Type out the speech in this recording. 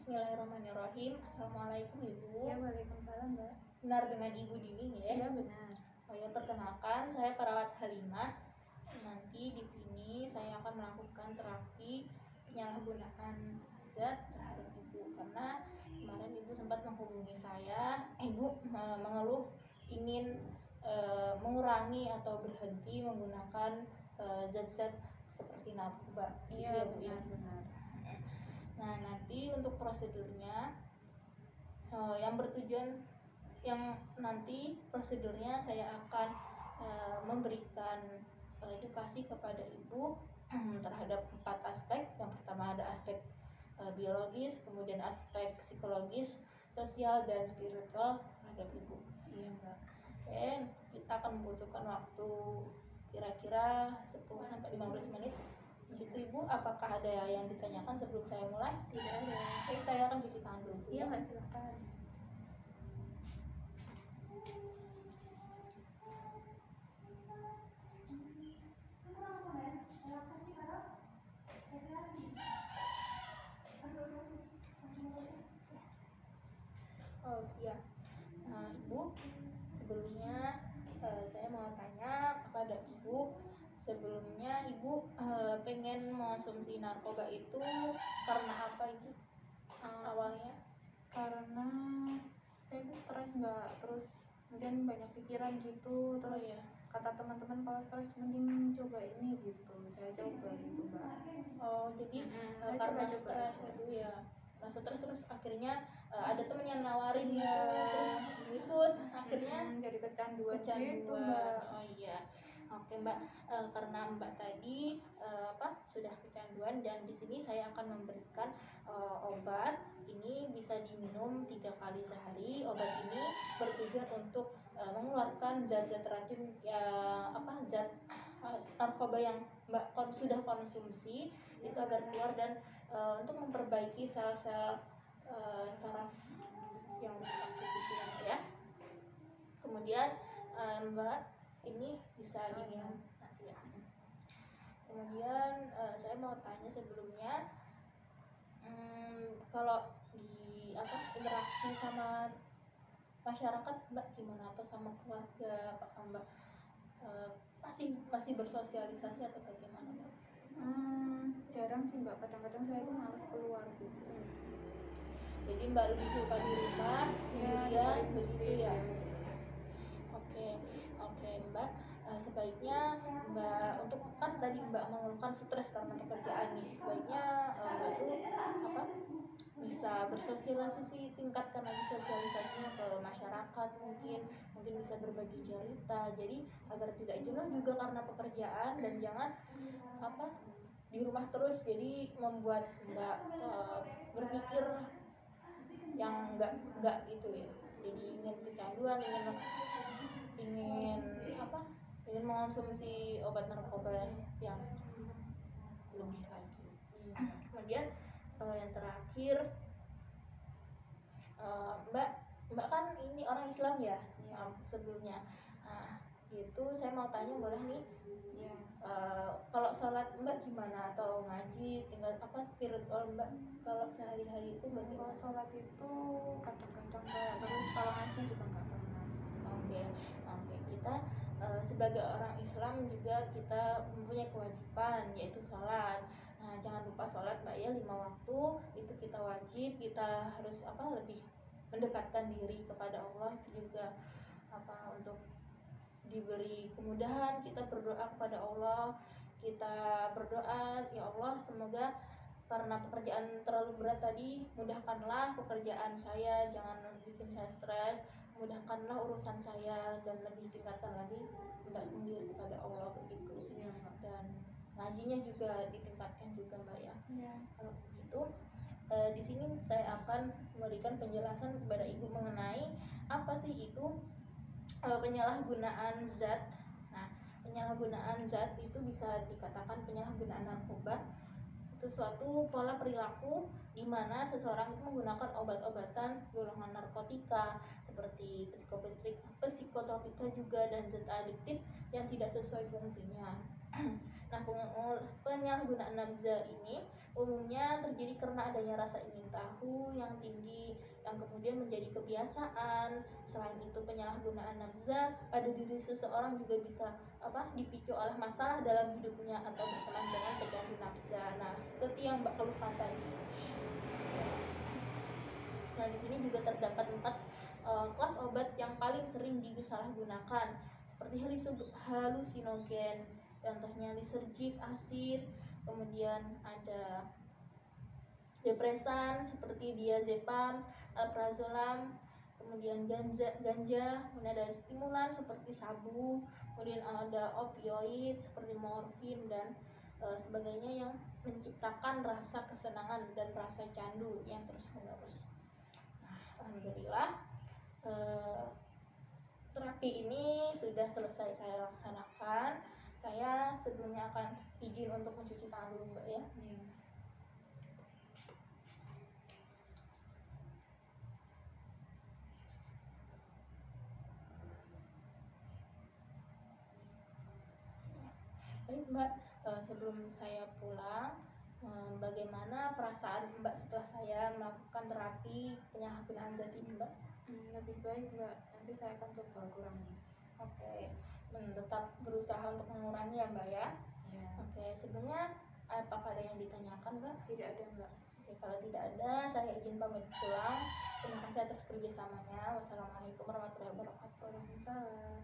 Bismillahirrahmanirrahim. Assalamualaikum Ibu. Ya, waalaikumsalam Mbak. Benar dengan Ibu Dini ya? Ya, benar. Oh ya, perkenalkan saya perawat Halimah. Nanti di sini saya akan melakukan terapi penyalahgunaan zat terhadap Ibu karena kemarin Ibu sempat menghubungi saya. Ibu mengeluh ingin mengurangi atau berhenti menggunakan zat-zat seperti narkoba. Iya, Bu, ya? benar. Nah, nanti untuk prosedurnya yang nanti prosedurnya saya akan memberikan edukasi kepada Ibu terhadap 4 aspek. Yang pertama ada aspek biologis, kemudian aspek psikologis, sosial, dan spiritual terhadap Ibu. Iya, Mbak. Oke, kita akan membutuhkan waktu kira-kira 10-15 menit. Begitu Ibu, apakah ada yang ditanyakan sebelum saya mulai? Tidak ada. Oke, saya akan cuci tangan dulu. Iya, Mbak, silakan. Oh iya, Ibu, sebelumnya saya mau tanya kepada Ibu, sebelumnya Ibu pengen mengonsumsi narkoba itu karena apa Ibu? Awalnya? Karena saya itu stres Mbak, terus kemudian banyak pikiran gitu, terus iya. kata teman-teman kalau stres mending coba ini gitu, saya coba gitu Mbak. Oh, jadi saya karena coba stres itu ya, rasa stres terus akhirnya ada temen yang nawarin gitu, terus ikut, akhirnya jadi kecanduan gitu kecanduan. Mbak. Oh iya, oke Mbak, karena Mbak tadi sudah kecanduan, dan di sini saya akan memberikan obat. Ini bisa diminum 3 kali sehari. Obat ini bertujuan untuk mengeluarkan zat-zat racun zat narkoba yang Mbak sudah konsumsi itu agar keluar, dan untuk memperbaiki sel-sel saraf yang rusak gitu ya. Kemudian Mbak ini bisa diminum nanti ya. Kemudian saya mau tanya sebelumnya, kalau di interaksi sama masyarakat Mbak gimana, atau sama keluarga Mbak masih bersosialisasi atau bagaimana Mbak? Jarang sih Mbak, kadang-kadang saya itu males keluar gitu. Jadi Mbak lebih suka di rumah sendirian begitu ya? Oke Mbak, sebaiknya Mbak, untuk kan tadi Mbak mengeluhkan stres karena pekerjaan nih, sebaiknya Mbak tuh bisa bersosialisasi, tingkatkan lagi sosialisasinya ke masyarakat, mungkin bisa berbagi cerita, jadi agar tidak jenuh juga karena pekerjaan, dan jangan di rumah terus, jadi membuat Mbak berpikir yang enggak gitu ya, jadi ingin kecanduan, ingin mengonsumsi obat narkoba yang lebih lagi. Kemudian yang terakhir, Mbak kan ini orang Islam ya, sebelumnya. Itu saya mau tanya, boleh nih? Ya. Kalau sholat Mbak gimana, atau ngaji, tinggal spiritual Mbak kalau sehari-hari itu Mbak? Kalau sholat itu kadang-kadang Mbak, terus kalau ngaji juga nggak pernah. Oke. Kita sebagai orang Islam juga kita mempunyai kewajiban, yaitu sholat. Nah, jangan lupa sholat Mbak ya, 5 waktu itu kita wajib, kita harus lebih mendekatkan diri kepada Allah. Itu juga untuk diberi kemudahan, kita berdoa kepada Allah, kita berdoa, ya Allah, semoga karena pekerjaan terlalu berat tadi, mudahkanlah pekerjaan saya, jangan bikin saya stres, mudahkanlah urusan saya, dan lebih tingkatkan lagi mendekatkan diri kepada Allah begitu. Ya, dan ngajinya juga ditingkatkan juga Mbak ya. Kalau begitu di sini saya akan memberikan penjelasan kepada Ibu mengenai apa sih itu penyalahgunaan zat. Nah, penyalahgunaan zat itu bisa dikatakan penyalahgunaan narkoba. Itu suatu pola perilaku di mana seseorang itu menggunakan obat-obatan golongan narkotika seperti psikotropika juga dan zat adiktif yang tidak sesuai fungsinya. Nah, penyalahgunaan nafza ini umumnya terjadi karena adanya rasa ingin tahu yang tinggi yang kemudian menjadi kebiasaan. Selain itu, penyalahgunaan nafza pada diri seseorang juga bisa dipicu oleh masalah dalam hidupnya atau berteman dengan pecandu nafza. Nah, seperti yang Mbak keluhkan tadi. Nah, di sini juga terdapat 4 kelas obat yang paling sering disalahgunakan, seperti halusinogen, contohnya lisergik asid, kemudian ada depresan seperti diazepam, alprazolam, kemudian ganja, kemudian ada stimulan seperti sabu, kemudian ada opioid seperti morfin dan sebagainya yang menciptakan rasa kesenangan dan rasa candu yang terus-menerus. Nah, alhamdulillah terapi ini sudah selesai saya laksanakan. Saya sebelumnya akan izin untuk mencuci tangan dulu, Mbak ya. Baik Mbak, sebelum saya pulang, bagaimana perasaan Mbak setelah saya melakukan terapi penyalahgunaan zat ini, Mbak? Lebih baik Mbak, nanti saya akan coba kurangi. Oke, tetap berusaha untuk mengurangi ya Mbak ya. Ya. Oke, sebelumnya apakah ada yang ditanyakan Mbak? Tidak ada Mbak. Oke, kalau tidak ada, saya izin pamit pulang. Terima kasih atas kerjasamanya. Wassalamualaikum warahmatullahi wabarakatuh. Waalaikumsalam.